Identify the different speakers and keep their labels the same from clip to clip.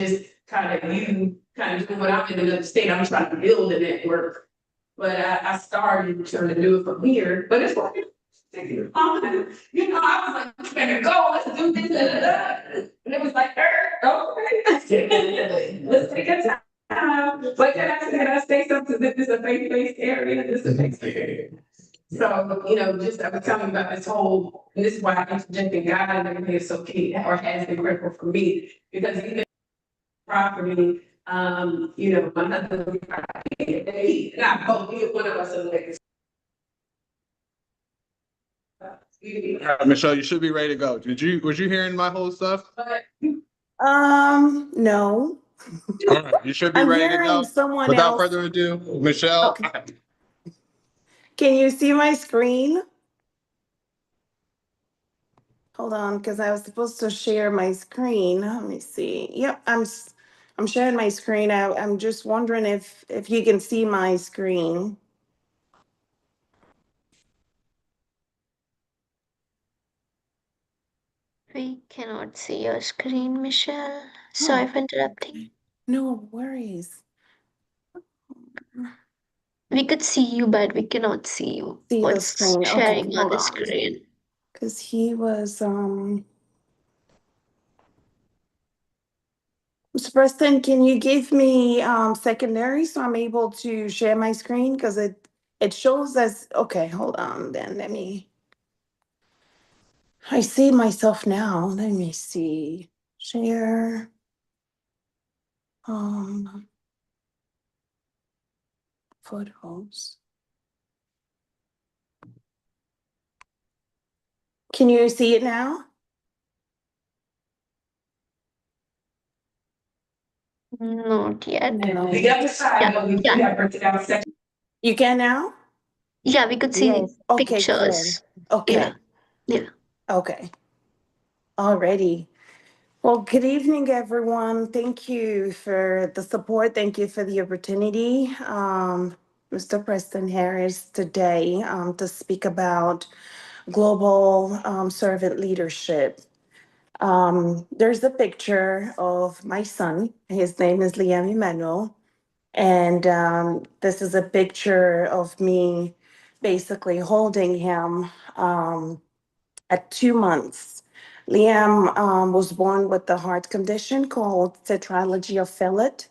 Speaker 1: just kind of do what I'm in another state. I'm trying to build a network. But I started trying to do it from here, but it's working. You know, I was like, let's better go, let's do this, da, da, da. And it was like, okay, let's take a time. But can I say something that this is a faith-based area? This is a faith area. So, just I was telling about this whole, and this is why I'm interjecting God and everything is so key, or has been critical for me, because even property, my husband, not both, either one of us are like.
Speaker 2: Michelle, you should be ready to go. Was you hearing my whole stuff?
Speaker 3: No.
Speaker 2: All right, you should be
Speaker 3: I'm
Speaker 2: ready to
Speaker 3: hearing
Speaker 2: go.
Speaker 3: someone
Speaker 2: Without
Speaker 3: else.
Speaker 2: further ado, Michelle.
Speaker 3: Okay. Can you see my screen? Hold on, because I was supposed to share my screen. Let me see. Yep, I'm sharing my screen. I'm just wondering if you can see my screen.
Speaker 4: We cannot see your screen, Michelle. Sorry for interrupting.
Speaker 3: No worries.
Speaker 4: We could see you, but we cannot see you.
Speaker 3: See the
Speaker 4: What's
Speaker 3: screen. Okay,
Speaker 4: sharing on
Speaker 3: hold
Speaker 4: the
Speaker 3: on.
Speaker 4: screen?
Speaker 3: Because he was Mr. Preston, can you give me secondary so I'm able to share my screen? Because it shows as okay, hold on then. I see myself now. Let me see. Share. Photos. Can you see it now?
Speaker 4: Not yet.
Speaker 3: No.
Speaker 1: The other side,
Speaker 4: Yeah,
Speaker 1: we do have breakdown section.
Speaker 3: You can now?
Speaker 4: Yeah, we could see
Speaker 3: Yes. Okay,
Speaker 4: pictures.
Speaker 3: cool. Okay.
Speaker 4: Yeah.
Speaker 3: Okay. Alrighty. Well, good evening, everyone. Thank you for the support. Thank you for the opportunity, Mr. Preston Harris, today to speak about global servant leadership. There's a picture of my son. His name is Liam Emmanuel. And this is a picture of me basically holding him at 2 months. Liam was born with a heart condition called tetralogy of Fallot.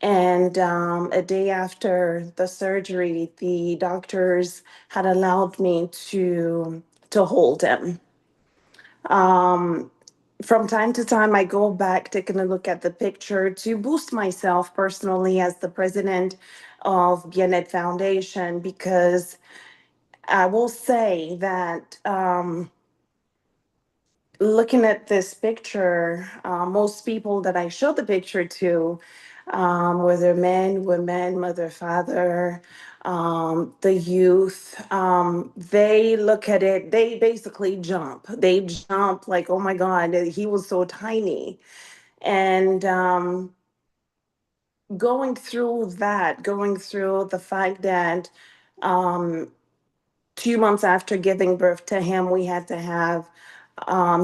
Speaker 3: And a day after the surgery, the doctors had allowed me to hold him. From time to time, I go back taking a look at the picture to boost myself personally as the president of Gannett Foundation, because I will say that looking at this picture, most people that I show the picture to, whether men, women, mother, father, the youth, they look at it, they basically jump. They jump like, oh my God, he was so tiny. And going through the fact that 2 months after giving birth to him, we had to have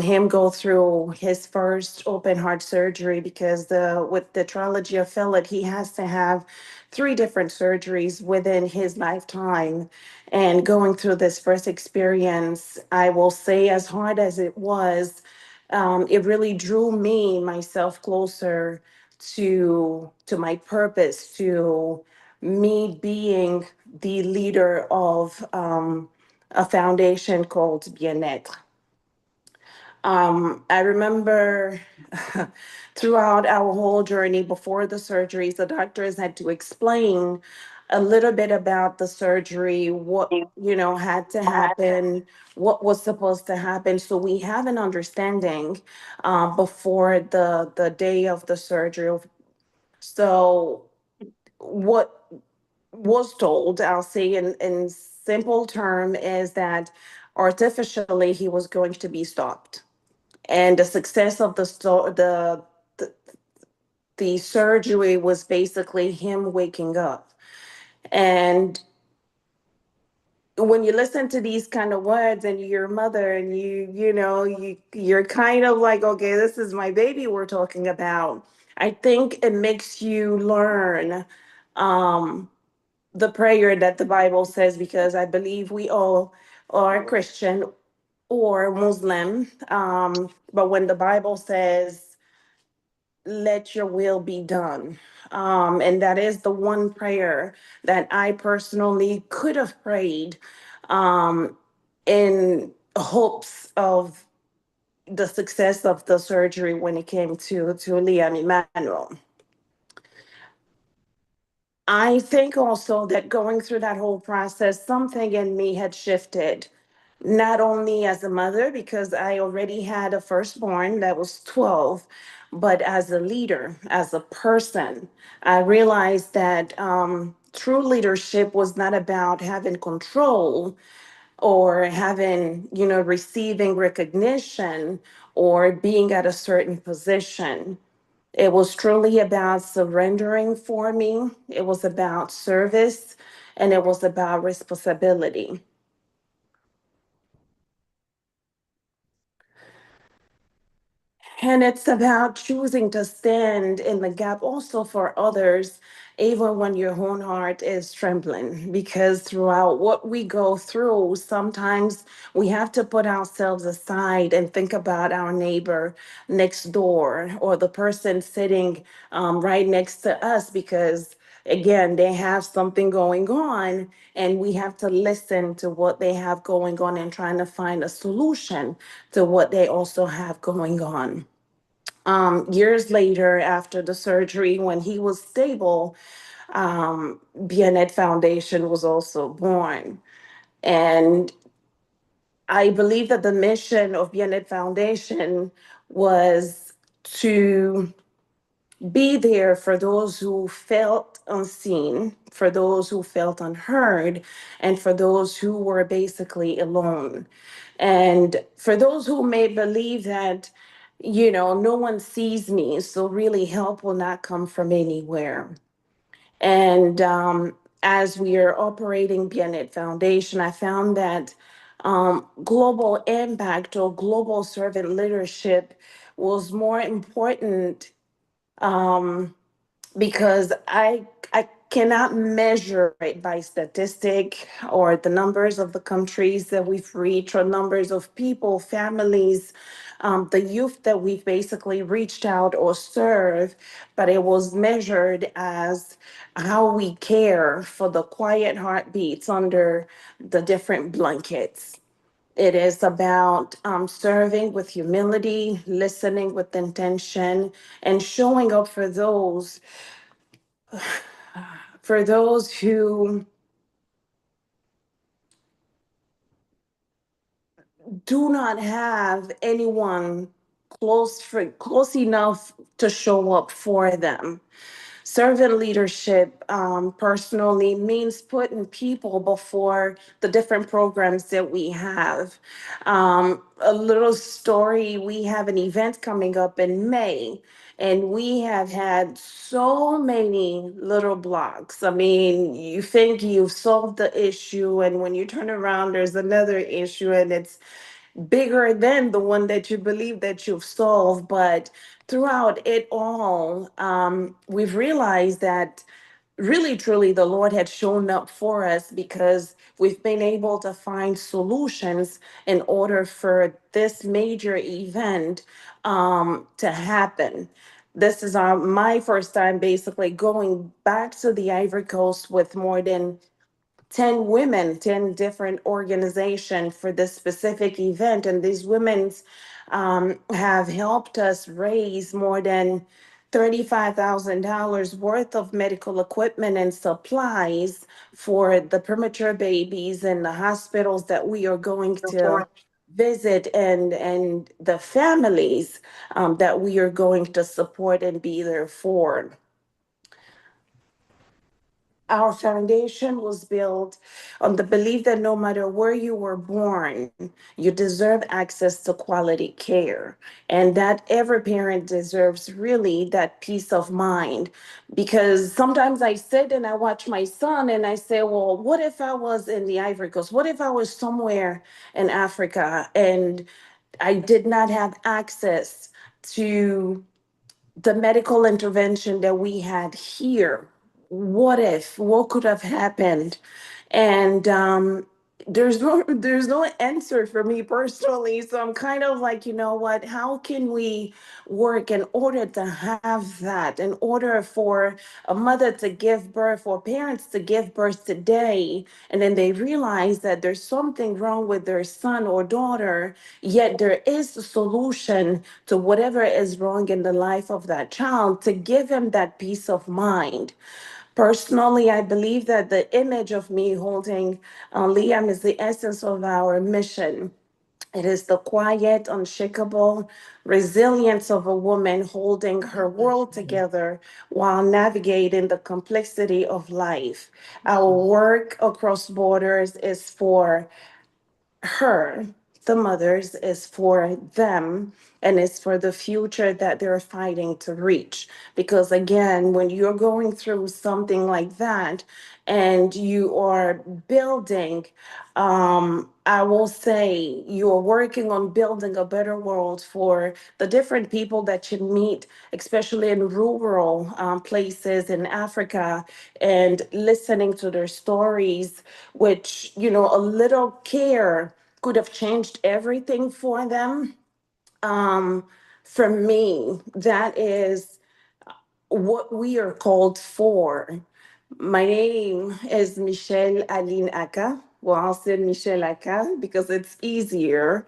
Speaker 3: him go through his first open heart surgery, because with the trilogy of Philip, he has to have 3 different surgeries within his lifetime. And going through this first experience, I will say, as hard as it was, it really drew myself closer to my purpose, to me being the leader of a foundation called Bien-être. I remember throughout our whole journey before the surgeries, the doctors had to explain a little bit about the surgery, what had to happen, what was supposed to happen, so we have an understanding before the day of the surgery. So what was told, I'll say in simple term, is that artificially he was going to be stopped, and the success of the surgery was basically him waking up. And when you listen to these kind of words and you're a mother, and you're kind of like, okay, this is my baby we're talking about. I think it makes you learn um, the prayer that the Bible says, because I believe we all are Christian or Muslim. But when the Bible says, let your will be done. And that is the one prayer that I personally could have prayed um, in hopes of the success of the surgery when it came to Liam Emmanuel. I think also that going through that whole process, something in me had shifted, not only as a mother, because I already had a firstborn that was 12, but as a leader, as a person. I realized that true leadership was not about having control or having, receiving recognition or being at a certain position. It was truly about surrendering for me. It was about service, and it was about responsibility. And it's about choosing to stand in the gap also for others, even when your own heart is trembling. Because throughout what we go through, sometimes we have to put ourselves aside and think about our neighbor next door or the person sitting right next to us, because again, they have something going on, and we have to listen to what they have going on and trying to find a solution to what they also have going on. Years later, after the surgery, when he was stable, Bionnet Foundation was also born. And I believe that the mission of Bionnet Foundation was to be there for those who felt unseen, for those who felt unheard, and for those who were basically alone. And for those who may believe that, no one sees me, so really help will not come from anywhere. And as we are operating Bienet Foundation, I found that global impact or global servant leadership was more important, because I cannot measure it by statistic or the numbers of the countries that we've reached or numbers of people, families, the youth that we've basically reached out or served, but it was measured as how we care for the quiet heartbeats under the different blankets. It is about serving with humility, listening with intention, and showing up for those who do not have anyone close enough to show up for them. Servant leadership, personally, means putting people before the different programs that we have. A little story, we have an event coming up in May, and we have had so many little blocks. I mean, you think you've solved the issue, and when you turn around, there's another issue, and it's bigger than the one that you believe that you've solved. But throughout it all, we've realized that really, truly, the Lord had shown up for us, because we've been able to find solutions in order for this major event to happen. This is my first time basically going back to the Ivory Coast with more than 10 women, 10 different organizations for this specific event. And these women have helped us raise more than $35,000 worth of medical equipment and supplies for the premature babies and the hospitals that we are going to visit, and the families that we are going to support and be there for. Our foundation was built on the belief that no matter where you were born, you deserve access to quality care, and that every parent deserves really that peace of mind. Because sometimes I sit and I watch my son and I say, well, what if I was in the Ivory Coast? What if I was somewhere in Africa and I did not have access to the medical intervention that we had here. What could have happened? And there's no answer for me personally. So I'm kind of like, you know what, how can we work in order to have that, in order for a mother to give birth or parents to give birth today, and then they realize that there's something wrong with their son or daughter, yet there is a solution to whatever is wrong in the life of that child, to give him that peace of mind. Personally, I believe that the image of me holding Liam is the essence of our mission. It is the quiet, unshakable resilience of a woman holding her world together while navigating the complexity of life. Our work across borders is for her, the mothers, is for them, and it's for the future that they're fighting to reach. Because again, when you're going through something like that and you are building, I will say you are working on building a better world for the different people that you meet, especially in rural places in Africa, and listening to their stories, which, a little care could have changed everything for them. Um, for me, that is what we are called for. My name is Michelle Aline Aka. Well, I'll say Michelle Aka because it's easier.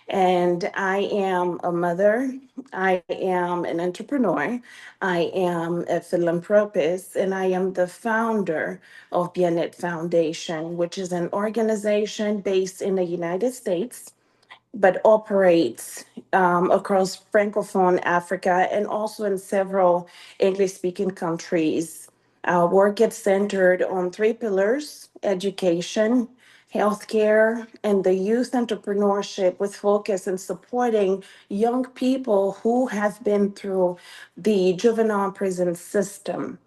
Speaker 3: And I am a mother. I am an entrepreneur. I am a philanthropist, and I am the founder of Bianet Foundation, which is an organization based in the United States but operates across Francophone Africa and also in several English speaking countries. Our work is centered on three pillars: education, healthcare, and the youth entrepreneurship, with focus in supporting young people who have been through the juvenile prison system.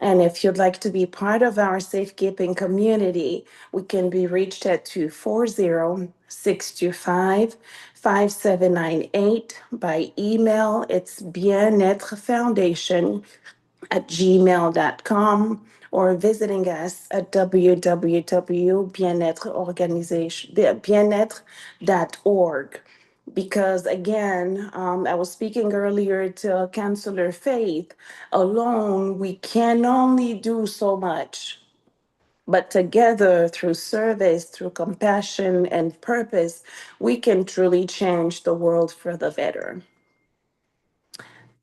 Speaker 3: And if you'd like to be part of our safekeeping community, we can be reached at 240-625-5798 by email. It's bien-être-foundation@gmail.com, or visiting us at www.bien-être-org. Because again, I was speaking earlier to Counselor Faith, alone we can only do so much. But together, through service, through compassion and purpose, we can truly change the world for the better.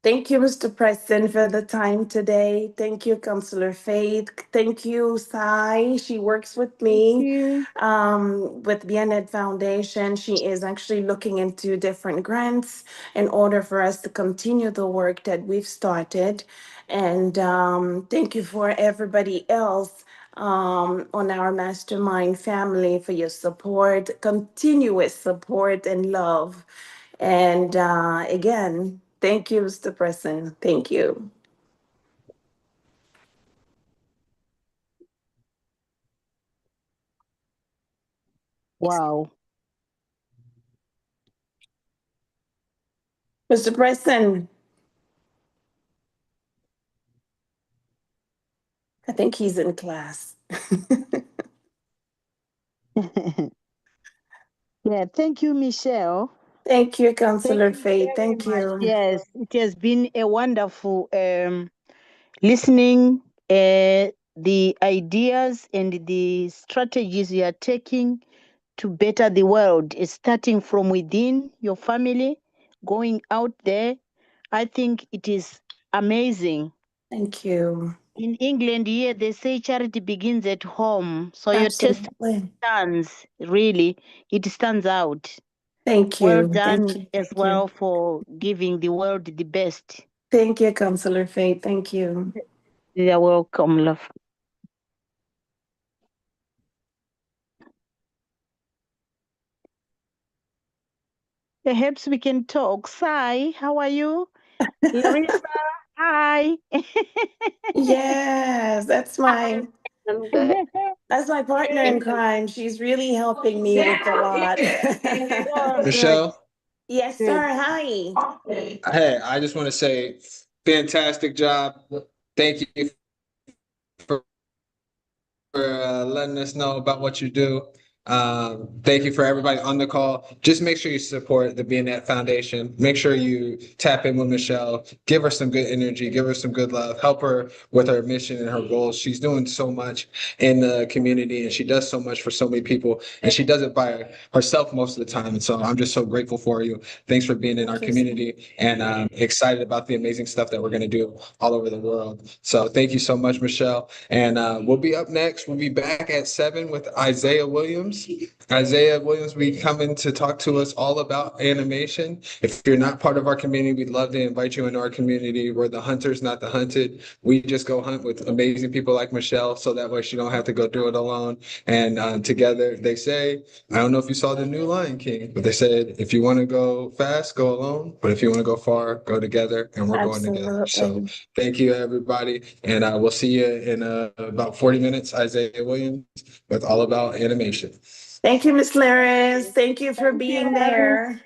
Speaker 3: Thank you, Mr. Preston, for the time today. Thank you, Counselor Faith. Thank you, Sai. She works with me
Speaker 5: You.
Speaker 3: with Bien-Ed Foundation. She is actually looking into different grants in order for us to continue the work that we've started. And thank you for everybody else on our mastermind family for your support, continuous support and love. And again, thank you, Mr. Preston. Thank you.
Speaker 5: Wow.
Speaker 3: Mr. Preston, I think he's in class.
Speaker 5: Yeah, thank you, Michelle.
Speaker 3: Thank you,
Speaker 5: Thank
Speaker 3: Counselor
Speaker 5: you
Speaker 3: Faith.
Speaker 5: very
Speaker 3: Thank
Speaker 5: much.
Speaker 3: you.
Speaker 5: Yes, it has been a wonderful listening the ideas and the strategies you are taking to better the world. It's starting from within your family, going out there. I think it is amazing.
Speaker 3: Thank you.
Speaker 5: In England, here they say charity begins at home. So your testimony
Speaker 3: Absolutely.
Speaker 5: stands, really, it stands out.
Speaker 3: Thank
Speaker 5: Well
Speaker 3: you. Thank
Speaker 5: done
Speaker 3: you.
Speaker 5: as
Speaker 3: Thank
Speaker 5: well
Speaker 3: you.
Speaker 5: for giving the world the best.
Speaker 3: Thank you, Counselor Faith. Thank you.
Speaker 5: You're welcome, love. Perhaps we can talk. Sai, how are you? Larissa, hi.
Speaker 3: Yes, that's my
Speaker 4: I'm good.
Speaker 3: that's my partner in crime. She's really helping me with a lot.
Speaker 5: Oh, good.
Speaker 2: Michelle,
Speaker 3: Yes,
Speaker 5: Good.
Speaker 3: sir. Hi.
Speaker 2: Hey, I just want to say, fantastic job. Thank you for letting us know about what you do. Thank you for everybody on the call. Just make sure you support the BNet Foundation. Make sure you tap in with Michelle. Give her some good energy. Give her some good love. Help her with her mission and her goals. She's doing so much in the community, and she does so much for so many people. And she does it by herself most of the time. And so I'm just so grateful for you. Thanks for being in our community, and excited about the amazing stuff that we're going to do all over the world. So thank you so much, Michelle. And we'll be up next. We'll be back at 7 with Isaiah Williams. Isaiah Williams will be coming to talk to us all about animation. If you're not part of our community, we'd love to invite you into our community. We're the hunters, not the hunted. We just go hunt with amazing people like Michelle, so that way she don't have to go do it alone. And together, they say, I don't know if you saw the new Lion King, but they said, if you want to go fast, go alone. But if you want to go far, go together. And we're going together. So
Speaker 3: Absolutely.
Speaker 2: thank you, everybody. And we'll see you in about 40 minutes. Isaiah Williams with All About Animation.
Speaker 3: Thank you, Miss Laris. Thank you for being there.